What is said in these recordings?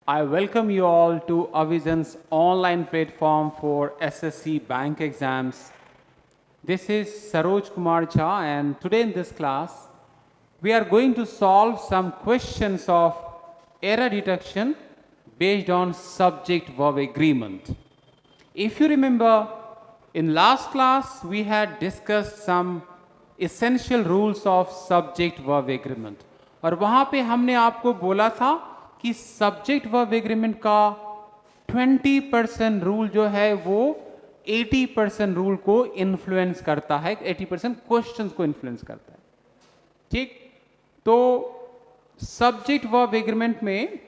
I welcome you all to Avision's online platform for SSC bank exams. This is Saroj Kumar Jha, and today in this class, we are going to solve some questions of error detection based on subject-verb agreement. If you remember, in last class, we had discussed some essential rules of subject-verb agreement. और वहाँ पे हमने आपको बोला था कि subject verb agreement का 20% rule जो है वो 80% रूल को इन्फ्लुएंस करता है, 80% क्वेश्चंस को इन्फ्लुएंस करता है. ठीक, तो सब्जेक्ट वर्ब एग्रीमेंट में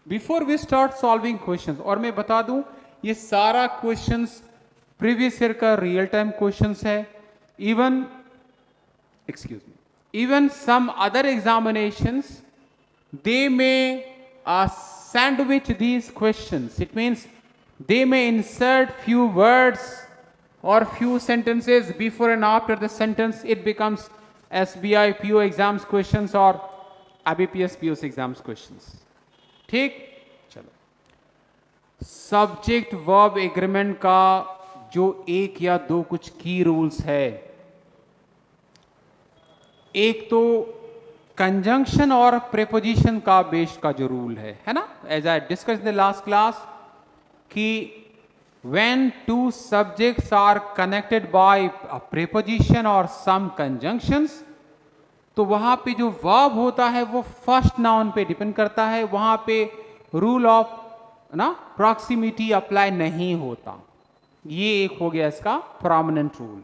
before we start solving questions, और मैं बता दूं ये सारा क्वेश्चंस प्रीवियस ईयर का रियल टाइम क्वेश्चंस है. even some other examinations, they may sandwich these questions. It means they may insert few words or few sentences before and after the sentence. It becomes SBI PO exams questions or IBPS POs exams questions. ठीक, चलो. Subject verb agreement का जो एक या दो कुछ की rules है, एक तो कंजंक्शन और प्रेपोजिशन का बेस्ड का जो रूल है ना, as I discuss in the last class, कि when two subjects are connected by a preposition और सम कंजंक्शंस, तो वहां पे जो वर्ब होता है वो फर्स्ट नाउन पे डिपेंड करता है. वहां पे रूल ऑफ ना प्रॉक्सिमिटी अप्लाई नहीं होता. ये एक हो गया इसका प्रोमिनेंट रूल.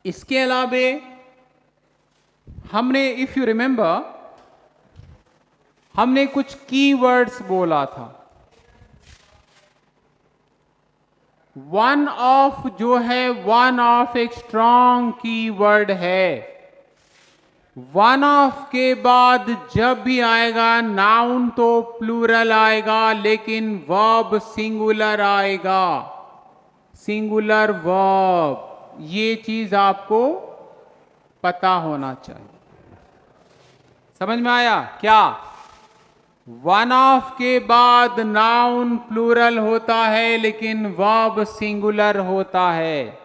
इसके अलावे हमने, इफ यू रिमेंबर, हमने कुछ कीवर्ड्स बोला था. वन ऑफ जो है, वन ऑफ एक स्ट्रॉन्ग कीवर्ड है. वन ऑफ के बाद जब भी आएगा नाउन तो प्लूरल आएगा, लेकिन वर्ब सिंगुलर आएगा. सिंगुलर वर्ब, ये चीज आपको पता होना चाहिए. समझ में आया क्या? वन ऑफ के बाद नाउन प्लूरल होता है, लेकिन वर्ब सिंगुलर होता है.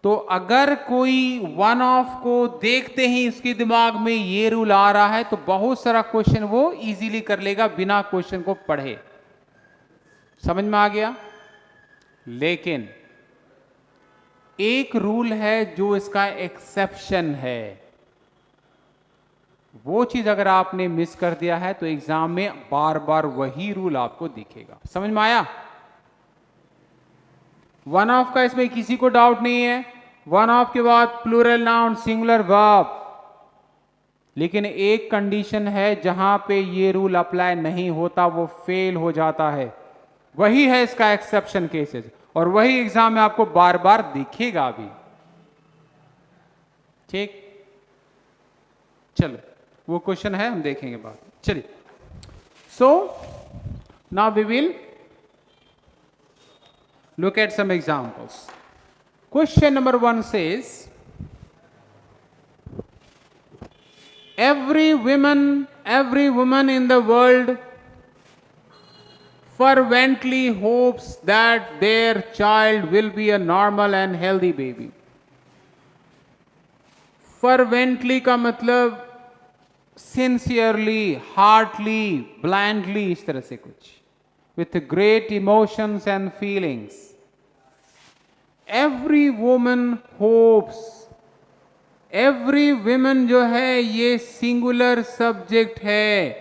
तो अगर कोई वन ऑफ को देखते ही उसके दिमाग में ये रूल आ रहा है, तो बहुत सारा क्वेश्चन वो इजीली कर लेगा बिना क्वेश्चन को पढ़े. समझ में आ गया? लेकिन एक रूल है जो इसका एक्सेप्शन है. वो चीज अगर आपने मिस कर दिया है तो एग्जाम में बार बार वही रूल आपको दिखेगा. समझ में आया? वन ऑफ का इसमें किसी को डाउट नहीं है. वन ऑफ के बाद प्लूरल नाउन सिंगुलर वर्ब, लेकिन एक कंडीशन है जहां पे ये रूल अप्लाई नहीं होता, वो फेल हो जाता है. वही है इसका एक्सेप्शन केसेस, और वही एग्जाम में आपको बार बार दिखेगा भी. ठीक, चलो वो क्वेश्चन है, हम देखेंगे बाद. चलिए, so now we will look at some examples. Question number 1 says, every woman in the world fervently hopes that their child will be a normal and healthy baby. Fervently का मतलब sincerely, heartily, blindly, इस तरह से कुछ, with great emotions and feelings. Every woman hopes. Every woman जो है ये singular subject है,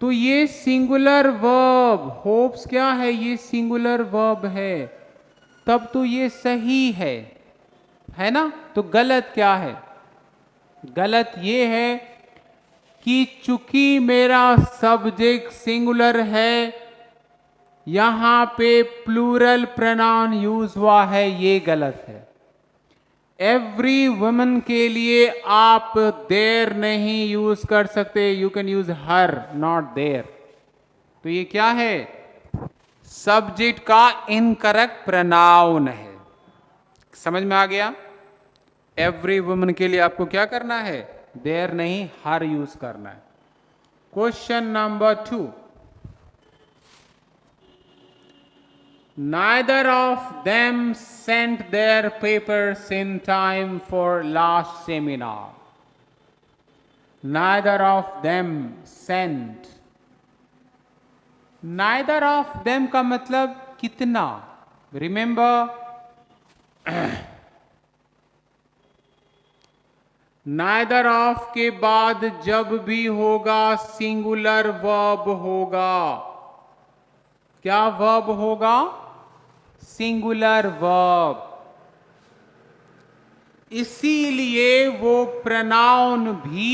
तो ये सिंगुलर वर्ब, होप्स क्या है? ये सिंगुलर वर्ब है, तब तो ये सही है ना? तो गलत क्या है? गलत ये है कि चूंकि मेरा सब्जेक्ट सिंगुलर है, यहां पे प्लूरल प्रोनाउन यूज हुआ है, ये गलत है. एवरी वुमन के लिए आप देयर नहीं यूज कर सकते. You can use her, not there. तो ये क्या है? सब्जेक्ट का इनकरेक्ट प्रोनाउन है. समझ में आ गया? एवरी वुमन के लिए आपको क्या करना है? देयर नहीं, हर यूज करना है। Question number 2, neither of them sent their papers in time for last seminar. Neither of them sent. Neither of them का मतलब कितना? Remember, neither of के बाद जब भी होगा सिंगुलर वर्ब होगा। क्या वर्ब होगा? Singular verb. इसीलिए वो प्रोनाउन भी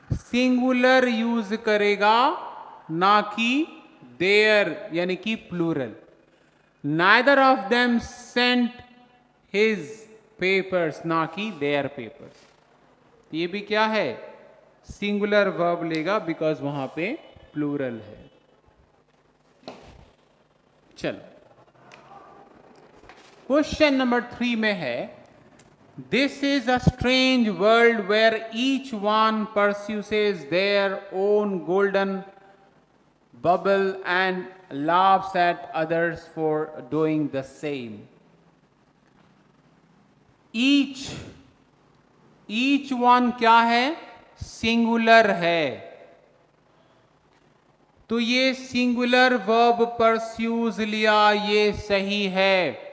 सिंगुलर यूज करेगा, ना कि देयर यानी कि plural. Neither of them sent his papers, ना कि देयर पेपर्स। ये भी क्या है? सिंगुलर वर्ब लेगा, बिकॉज वहां पे प्लूरल है। चलो क्वेश्चन नंबर 3 में है, this is a strange world where each one pursues their own golden bubble and laughs at others for doing the same. each one क्या है? सिंगुलर है, तो ये सिंगुलर वर्ब परस्यूज लिया, ये सही है।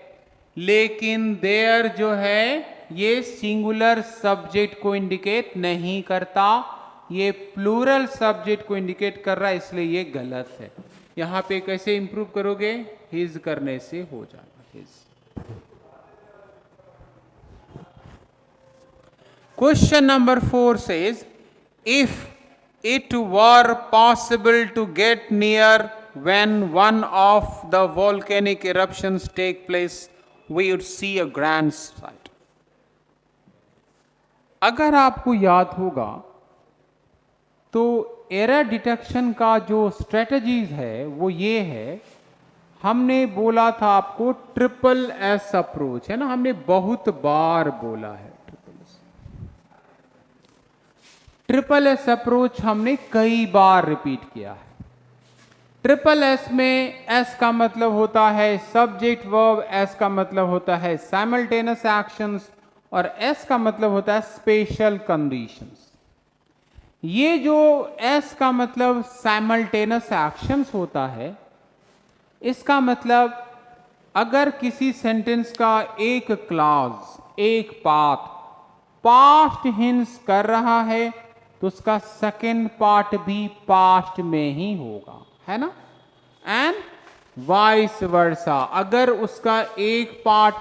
लेकिन देयर जो है ये सिंगुलर सब्जेक्ट को इंडिकेट नहीं करता, ये प्लूरल सब्जेक्ट को इंडिकेट कर रहा है, इसलिए ये गलत है। यहां पे कैसे इंप्रूव करोगे? हिज करने से हो जाएगा, his. Question number 4 says, if it were possible to get near when one of the volcanic eruptions take place, we would see a grand sight. अगर आपको याद होगा तो एरर डिटेक्शन का जो स्ट्रेटजीज है वो ये है, हमने बोला था आपको ट्रिपल एस अप्रोच, है ना, हमने बहुत बार बोला है। ट्रिपल एस अप्रोच हमने कई बार रिपीट किया है। ट्रिपल एस में एस का मतलब होता है सब्जेक्ट वर्ब, एस का मतलब होता है साइमल्टेनियस एक्शंस, और एस का मतलब होता है स्पेशल कंडीशंस। ये जो एस का मतलब साइमल्टेनियस एक्शंस होता है, इसका मतलब अगर किसी सेंटेंस का एक क्लॉज, एक पार्ट पास्ट हिंस कर रहा है तो उसका सेकेंड पार्ट भी पास्ट में ही होगा, है ना। एंड वाइस वर्सा, अगर उसका एक पार्ट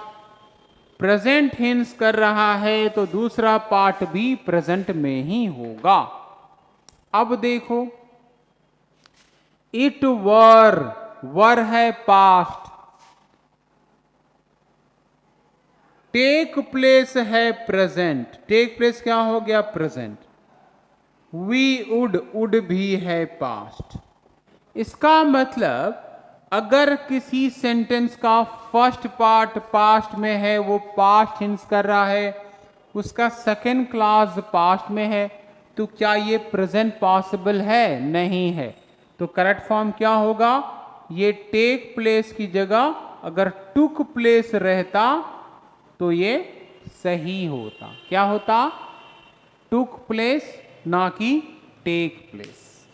प्रेजेंट हिंस कर रहा है तो दूसरा पार्ट भी प्रेजेंट में ही होगा। अब देखो, इट वर है पास्ट, टेक प्लेस है प्रेजेंट, टेक प्लेस क्या हो गया? प्रेजेंट। वी वुड भी है पास्ट। इसका मतलब अगर किसी सेंटेंस का फर्स्ट पार्ट पास्ट में है, वो पास्ट हिंस कर रहा है, उसका सेकेंड क्लॉज पास्ट में है, तो क्या ये प्रेजेंट पॉसिबल है? नहीं है। तो करेक्ट फॉर्म क्या होगा? ये टेक प्लेस की जगह अगर टुक प्लेस रहता तो ये सही होता। क्या होता? टुक प्लेस, ना कि टेक प्लेस।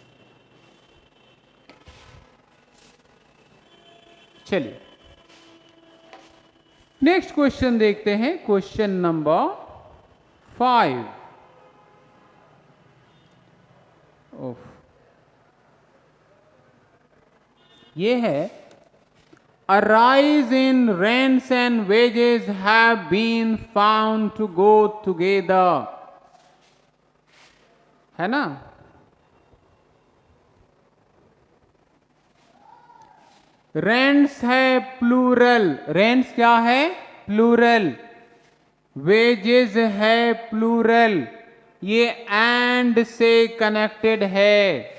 चलिए नेक्स्ट क्वेश्चन देखते हैं, क्वेश्चन नंबर 5। ये है, a rise in rents and wages have been found to go together, है ना। रेंट्स है प्लूरल, रेंट्स क्या है? प्लूरल। वेजेस है प्लूरल, ये एंड से कनेक्टेड है,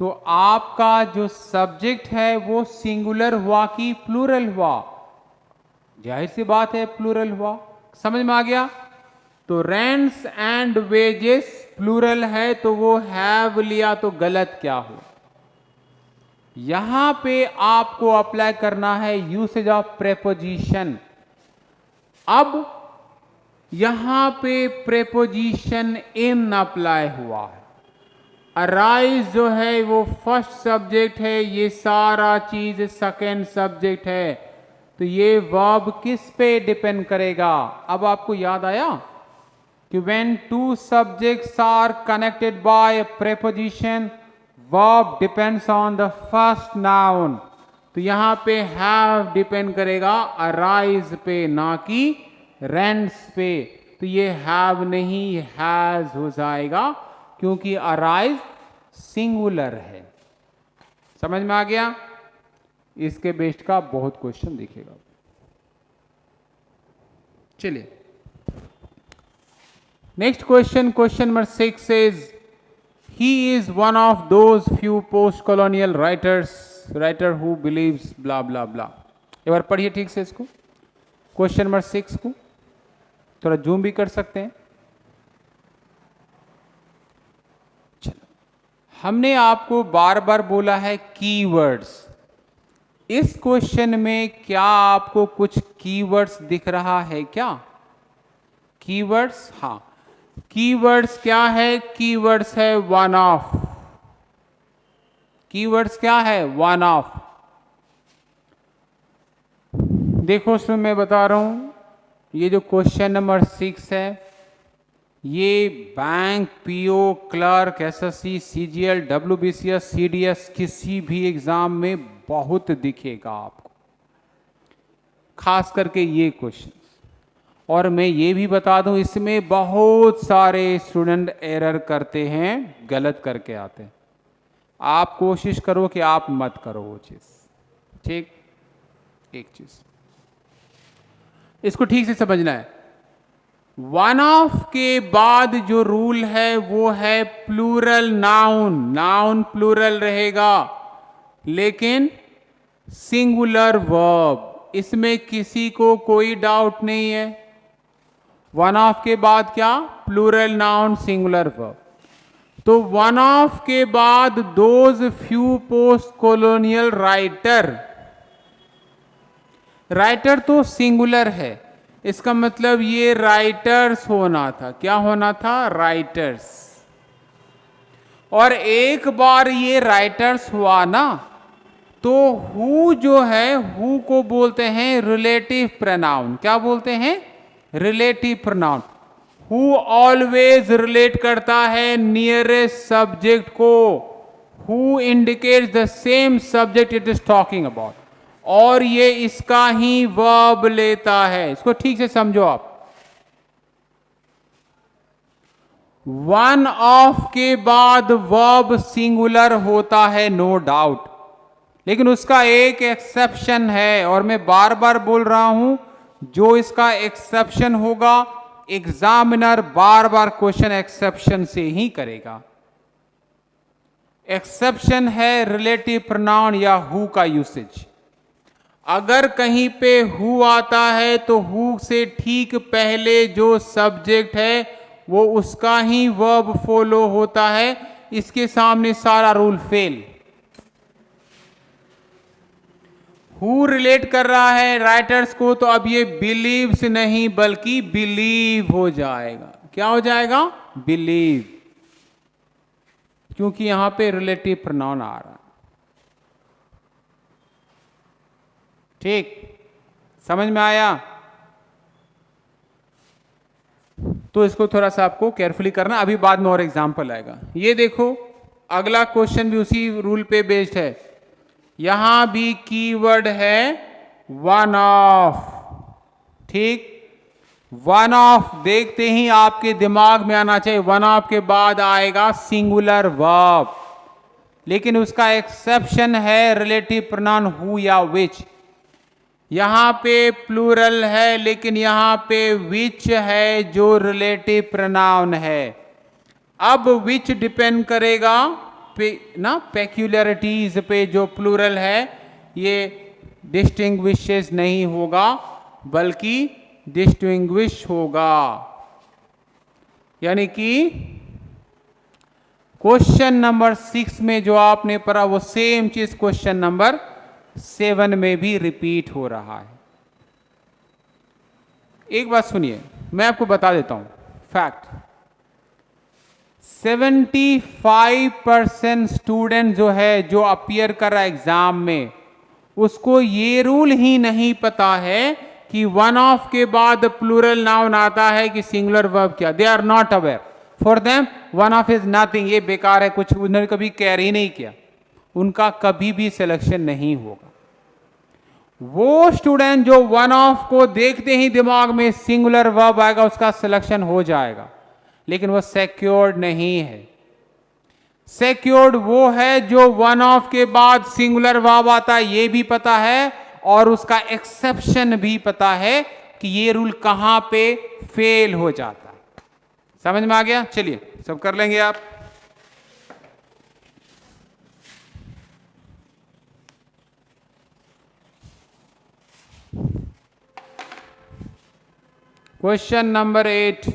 तो आपका जो सब्जेक्ट है वो सिंगुलर हुआ कि प्लूरल हुआ? जाहिर सी बात है प्लूरल हुआ। समझ में आ गया? तो रेंट्स एंड वेजेस प्लूरल है तो वो हैव लिया तो गलत क्या हो। यहां पे आपको अप्लाई करना है यूसेज ऑफ प्रेपोजिशन। अब यहां पे प्रेपोजिशन इन अप्लाई हुआ है। अराइज जो है वो फर्स्ट सब्जेक्ट है, ये सारा चीज सेकेंड सब्जेक्ट है, तो ये वर्ब किस पे डिपेंड करेगा। अब आपको याद आया कि when two subjects are connected by preposition verb depends on the first noun. तो यहां पे हैव डिपेंड करेगा अराइज पे, ना कि रेंट्स पे। तो ये हैव नहीं हैज हो जाएगा, क्योंकि अराइज सिंगुलर है। समझ में आ गया। इसके बेस्ड का बहुत क्वेश्चन दिखेगा। चलिए next question, question number 6 is he is one of those few post colonial writer who believes blah blah blah। एक बार पढ़िए ठीक से इसको, क्वेश्चन नंबर 6 को थोड़ा जूम भी कर सकते हैं। चलो, हमने आपको बार बार बोला है कीवर्ड्स। इस क्वेश्चन में क्या आपको कुछ कीवर्ड्स दिख रहा है क्या? कीवर्ड्स, हाँ, कीवर्ड्स क्या है? कीवर्ड्स है वन ऑफ। कीवर्ड्स क्या है? One of. देखो उसमें मैं बता रहा हूं, ये जो क्वेश्चन नंबर 6 है, ये bank, PO, clerk, SSC, CGL, WBCS, CDS किसी भी एग्जाम में बहुत दिखेगा आपको, खास करके ये क्वेश्चन। और मैं ये भी बता दूं, इसमें बहुत सारे स्टूडेंट एरर करते हैं, गलत करके आते हैं। आप कोशिश करो कि आप मत करो वो चीज, ठीक। एक चीज इसको ठीक से समझना है, वन ऑफ के बाद जो रूल है वो है प्लूरल नाउन। नाउन प्लूरल रहेगा लेकिन सिंगुलर वर्ब, इसमें किसी को कोई डाउट नहीं है। वन ऑफ के बाद क्या? Plural noun singular verb. तो वन ऑफ के बाद those few post colonial writer, writer तो सिंगुलर है, इसका मतलब ये राइटर्स होना था। क्या होना था? राइटर्स। और एक बार ये राइटर्स हुआ ना, तो हु जो है, हु को बोलते हैं रिलेटिव प्रोनाउन। क्या बोलते हैं? Relative pronoun. Who always relate करता है नियरेस्ट सब्जेक्ट को। Who indicates the same subject it is talking about, और ये इसका ही वर्ब लेता है। इसको ठीक से समझो आप। वन ऑफ के बाद वर्ब सिंगुलर होता है, नो डाउट, लेकिन उसका एक एक्सेप्शन है, और मैं बार बार बोल रहा हूं, जो इसका एक्सेप्शन होगा एग्जामिनर बार बार क्वेश्चन एक्सेप्शन से ही करेगा। एक्सेप्शन है रिलेटिव प्रोनाउन या हु का यूसेज। अगर कहीं पे हु आता है तो हु से ठीक पहले जो सब्जेक्ट है वो उसका ही वर्ब फॉलो होता है। इसके सामने सारा रूल फेल। हु रिलेट कर रहा है राइटर्स को, तो अब ये बिलीव्स नहीं बल्कि बिलीव हो जाएगा। क्या हो जाएगा? बिलीव, क्योंकि यहां पे रिलेटिव प्रोनाउन आ रहा है। ठीक, समझ में आया? तो इसको थोड़ा सा आपको केयरफुली करना, अभी बाद में और एग्जांपल आएगा। ये देखो, अगला क्वेश्चन भी उसी रूल पे बेस्ड है। यहां भी कीवर्ड है वन ऑफ। ठीक, वन ऑफ देखते ही आपके दिमाग में आना चाहिए, वन ऑफ के बाद आएगा सिंगुलर वर्ब, लेकिन उसका एक्सेप्शन है रिलेटिव प्रोनाउन हु या विच। यहां पे प्लूरल है, लेकिन यहां पे विच है जो रिलेटिव प्रोनाउन है। अब विच डिपेंड करेगा पे ना पेक्यूलरिटीज पे। जो प्लूरल है ये डिस्टिंग्विशेस नहीं होगा बल्कि डिस्टिंग्विश होगा। यानी कि क्वेश्चन नंबर 6 में जो आपने पढ़ा वो सेम चीज क्वेश्चन नंबर 7 में भी रिपीट हो रहा है। एक बात सुनिए, मैं आपको बता देता हूं फैक्ट। 75% स्टूडेंट जो है, जो अपियर कर रहा है एग्जाम में, उसको ये रूल ही नहीं पता है कि वन ऑफ के बाद प्लूरल नाउन आता है कि सिंगुलर वर्ब क्या। They are not aware. For them one of is nothing, ये बेकार है, कुछ उन्होंने कभी कैरी नहीं किया, उनका कभी भी सिलेक्शन नहीं होगा। वो स्टूडेंट जो वन ऑफ को देखते ही दिमाग में सिंगुलर वर्ब आएगा, उसका सिलेक्शन हो जाएगा, लेकिन वो सिक्योर्ड नहीं है। सिक्योर्ड वो है जो वन ऑफ के बाद सिंगुलर वर्ब आता है ये भी पता है, और उसका एक्सेप्शन भी पता है कि ये रूल कहां पे फेल हो जाता है। समझ में आ गया? चलिए सब कर लेंगे आप। Question number 8,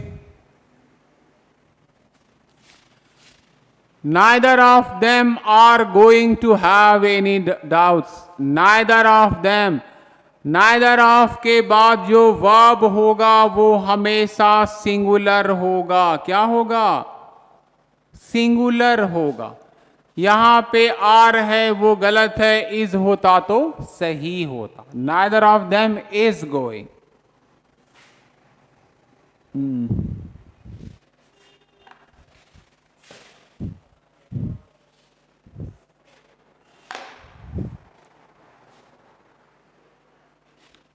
neither of them are going to have any doubts. neither of them, neither of के बाद जो वर्ब होगा वो हमेशा सिंगुलर होगा। क्या होगा? सिंगुलर होगा। यहां पे आर है वो गलत है, इज होता तो सही होता। neither of them is going।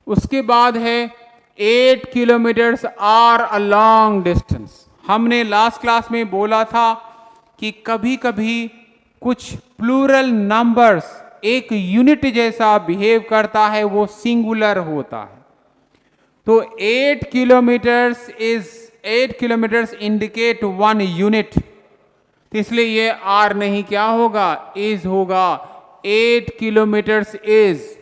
उसके बाद है 8 kilometres are a long distance. हमने लास्ट क्लास में बोला था कि कभी कभी कुछ प्लूरल नंबर्स एक यूनिट जैसा बिहेव करता है, वो सिंगुलर होता है। तो 8 किलोमीटर्स इंडिकेट 1 यूनिट, तो इसलिए ये आर नहीं, क्या होगा? इज होगा। 8 kilometres is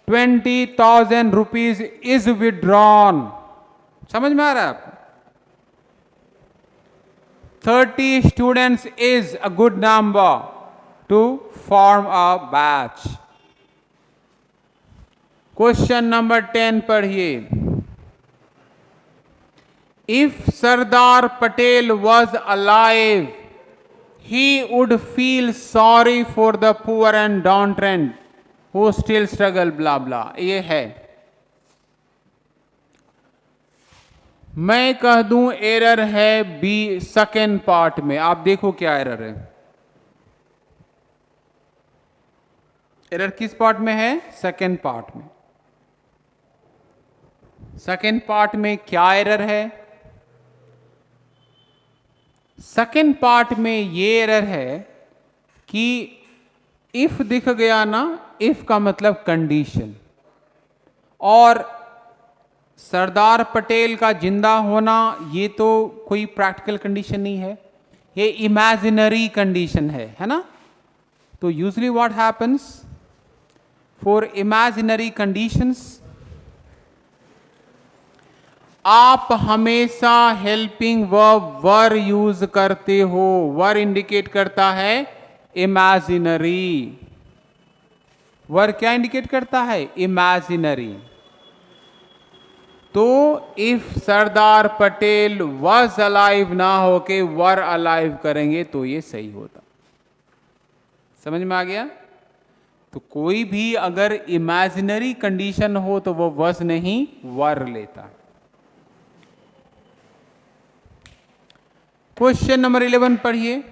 20,000 rupees is withdrawn. समझ में आ रहा है आपको? 30 students is a good number two form a batch. Question number 10 पढ़िए। If Sardar Patel was alive he would feel sorry for the poor and downtrodden who still struggle, blah blah। ये है, मैं कह दूं एरर है बी सेकेंड पार्ट में। आप देखो क्या एरर है। एरर किस पार्ट में है? सेकेंड पार्ट में। सेकेंड पार्ट में क्या एरर है? सेकेंड पार्ट में ये एरर है कि इफ दिख गया ना, इफ का मतलब कंडीशन, और सरदार पटेल का जिंदा होना ये तो कोई प्रैक्टिकल कंडीशन नहीं है, ये इमेजिनरी कंडीशन है ना। तो usually what happens for imaginary conditions, आप हमेशा हेल्पिंग वर्ब वर यूज करते हो। वर इंडिकेट करता है इमेजिनरी। वर क्या इंडिकेट करता है? इमेजिनरी। तो if Sardar Patel was alive ना होके वर अलाइव करेंगे तो ये सही होता। समझ में आ गया? तो कोई भी अगर इमेजिनरी कंडीशन हो तो वो वॉज नहीं वर लेता। क्वेश्चन नंबर 11 पढ़िए।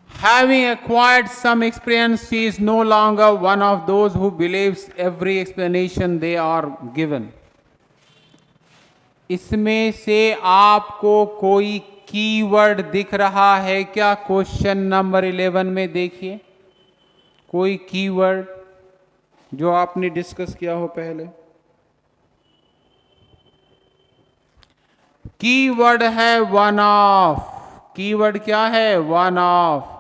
Having acquired some experience, she is no longer one of those who believes every explanation they are given। इसमें से आपको कोई कीवर्ड दिख रहा है क्या? क्वेश्चन नंबर 11 में देखिए, कोई कीवर्ड जो आपने डिस्कस किया हो पहले। कीवर्ड है वन ऑफ। कीवर्ड क्या है? One of.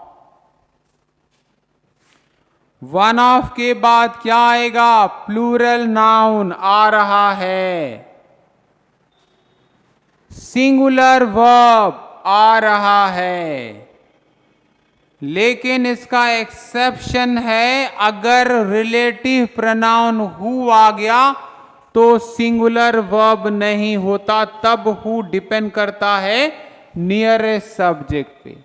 वन ऑफ के बाद क्या आएगा? प्लूरल नाउन आ रहा है। सिंगुलर वर्ब आ रहा है, लेकिन इसका एक्सेप्शन है, अगर रिलेटिव प्रोनाउन हु आ गया तो सिंगुलर वर्ब नहीं होता, तब हु डिपेंड करता है नियरेस्ट सब्जेक्ट पे।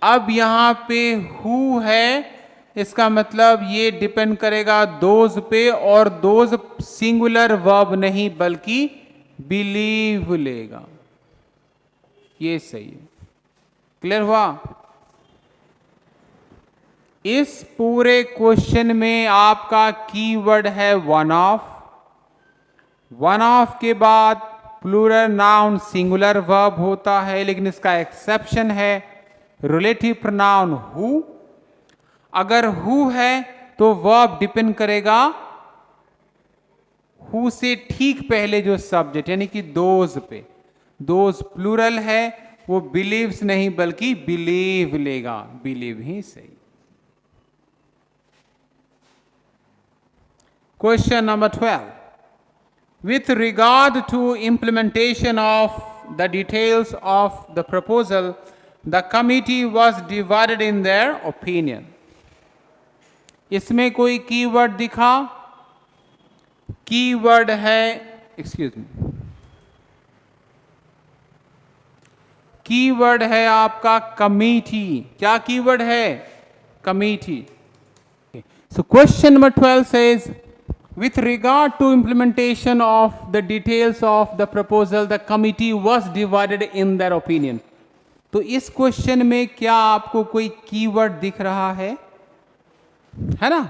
अब यहां पे हु है, इसका मतलब ये डिपेंड करेगा दोज पे, और दोज सिंगुलर वर्ब नहीं बल्कि बिलीव लेगा। ये सही है। क्लियर हुआ? इस पूरे क्वेश्चन में आपका कीवर्ड है वन ऑफ। वन ऑफ के बाद प्लूरल नाउन सिंगुलर वर्ब होता है, लेकिन इसका एक्सेप्शन है रिलेटिव प्रोनाउन हु। अगर हु है तो वर्ब डिपेंड करेगा हु से ठीक पहले जो सब्जेक्ट यानी कि दोज पे। दोज प्लूरल है, वो बिलीव्स नहीं बल्कि बिलीव लेगा। बिलीव ही सही। Question number 12. With regard to implementation of the details of the proposal, the committee was divided in their opinion. इसमें कोई कीवर्ड दिखा? कीवर्ड है, एक्सक्यूज मी, कीवर्ड है आपका कमिटी। क्या कीवर्ड है? Committee. So question number 12 says, with regard to implementation of the details of the proposal, the committee was divided in their opinion. तो इस क्वेश्चन में क्या आपको कोई कीवर्ड दिख रहा है ना?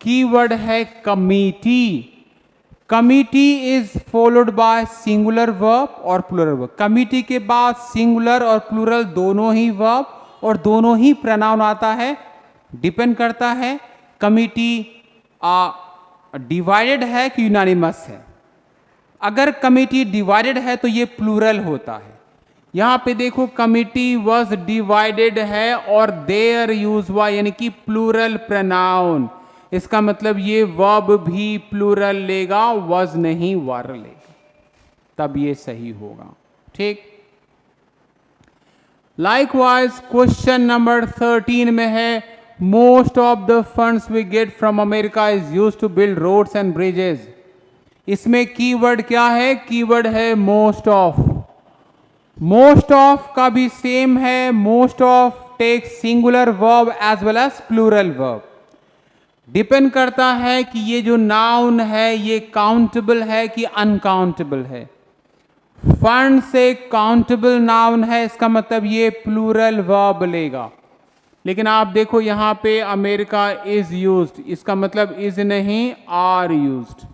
कीवर्ड है committee. Committee is followed by singular verb और प्लूरल वर्ब। कमिटी के बाद सिंगुलर और प्लूरल दोनों ही वर्ब और दोनों ही प्रोनाउन आता है। डिपेंड करता है कमिटी डिवाइडेड है कि यूनानिमस है। अगर कमिटी डिवाइडेड है तो ये प्लूरल होता है। यहां पे देखो कमिटी वाज डिवाइडेड है और देयर यूज हुआ यानी कि प्लूरल प्रोनाउन। इसका मतलब ये वर्ब भी प्लूरल लेगा, वाज नहीं वर लेगा, तब ये सही होगा। ठीक। लाइकवाइज क्वेश्चन नंबर 13 में है, most of the funds we get from America is use to build roads and bridges. इसमें कीवर्ड क्या है? कीवर्ड है मोस्ट ऑफ। मोस्ट ऑफ का भी सेम है। Most of take singular verb as well as plural verb. Depend करता है कि ये जो नाउन है ये काउंटेबल है कि अनकाउंटेबल है। फंड से काउंटेबल नाउन है, इसका मतलब ये प्लूरल वर्ब लेगा। लेकिन आप देखो यहां पे अमेरिका इज यूज्ड, इसका मतलब इज नहीं are used.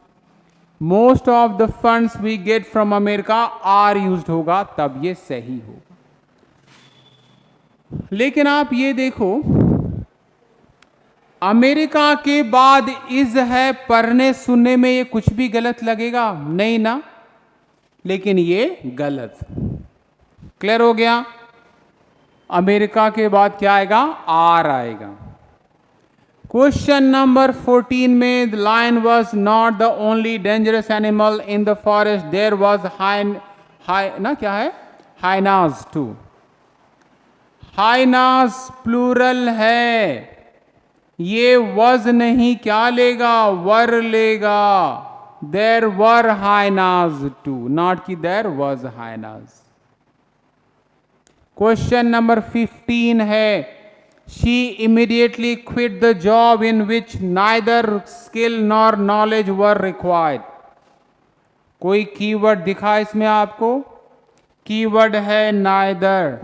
Most of the funds we get from America are used होगा, तब ये सही होगा। लेकिन आप ये देखो अमेरिका के बाद इज है, पढ़ने सुनने में ये कुछ भी गलत लगेगा नहीं ना, लेकिन ये गलत। क्लियर हो गया? अमेरिका के बाद क्या आएगा? आर आएगा। क्वेश्चन नंबर 14 में the lion was not the only dangerous animal in the forest, there was क्या है? Hyenas to. हाइनाज प्लूरल है, ये वॉज नहीं क्या लेगा? वर लेगा। There were hyenas too, not कि there was hyenas. Question number 15 है, she immediately quit the job in which neither skill nor knowledge were required. कोई कीवर्ड दिखा इसमें आपको? कीवर्ड है नाइदर।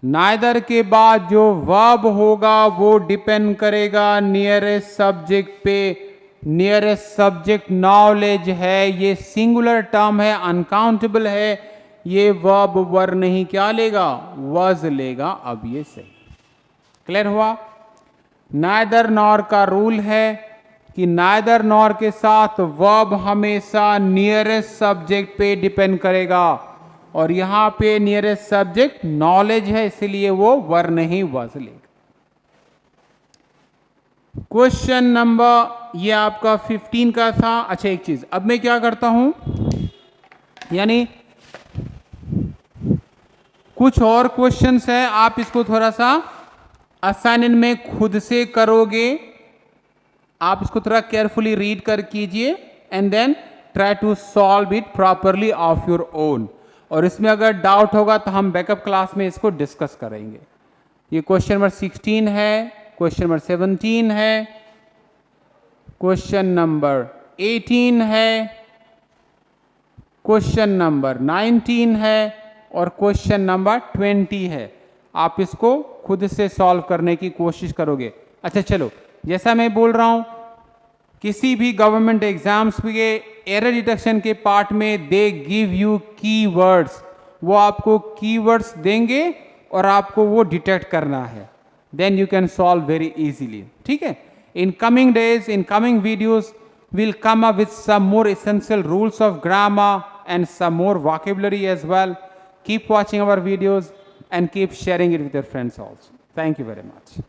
नाइदर के बाद जो वर्ब होगा वो डिपेंड करेगा नियरेस्ट सब्जेक्ट पे। नियरेस्ट सब्जेक्ट नॉलेज है, ये सिंगुलर टर्म है, अनकाउंटेबल है, ये वर्ब वर नहीं क्या लेगा? वॉज लेगा। अब ये सही। क्लियर हुआ? नाइदर नॉर का रूल है कि नाइदर नॉर के साथ वर्ब हमेशा नियरेस्ट सब्जेक्ट पे डिपेंड करेगा, और यहां पे नियरेस्ट सब्जेक्ट नॉलेज है, इसलिए वो वर नहीं वॉज लेगा। क्वेश्चन नंबर ये आपका 15 का था। अच्छा एक चीज, अब मैं क्या करता हूं, यानी कुछ और क्वेश्चंस है, आप इसको थोड़ा सा असाइनमेंट में खुद से करोगे, आप इसको थोड़ा केयरफुली रीड कर कीजिए and then try to solve it properly of your own. और इसमें अगर डाउट होगा तो हम बैकअप क्लास में इसको डिस्कस करेंगे। ये क्वेश्चन नंबर 16 है, क्वेश्चन नंबर 17 है, क्वेश्चन नंबर 18 है, क्वेश्चन नंबर 19 है और क्वेश्चन नंबर 20 है। आप इसको खुद से सॉल्व करने की कोशिश करोगे। अच्छा चलो, जैसा मैं बोल रहा हूं, किसी भी गवर्नमेंट एग्जाम्स के एरर डिटेक्शन के पार्ट में दे गिव यू कीवर्ड्स, वो आपको कीवर्ड्स देंगे और आपको वो डिटेक्ट करना है, then you can solve very easily. ठीक है, in coming days, in coming videos we'll come up with some more essential rules of grammar and some more vocabulary as well. Keep watching our videos and keep sharing it with your friends also. Thank you very much.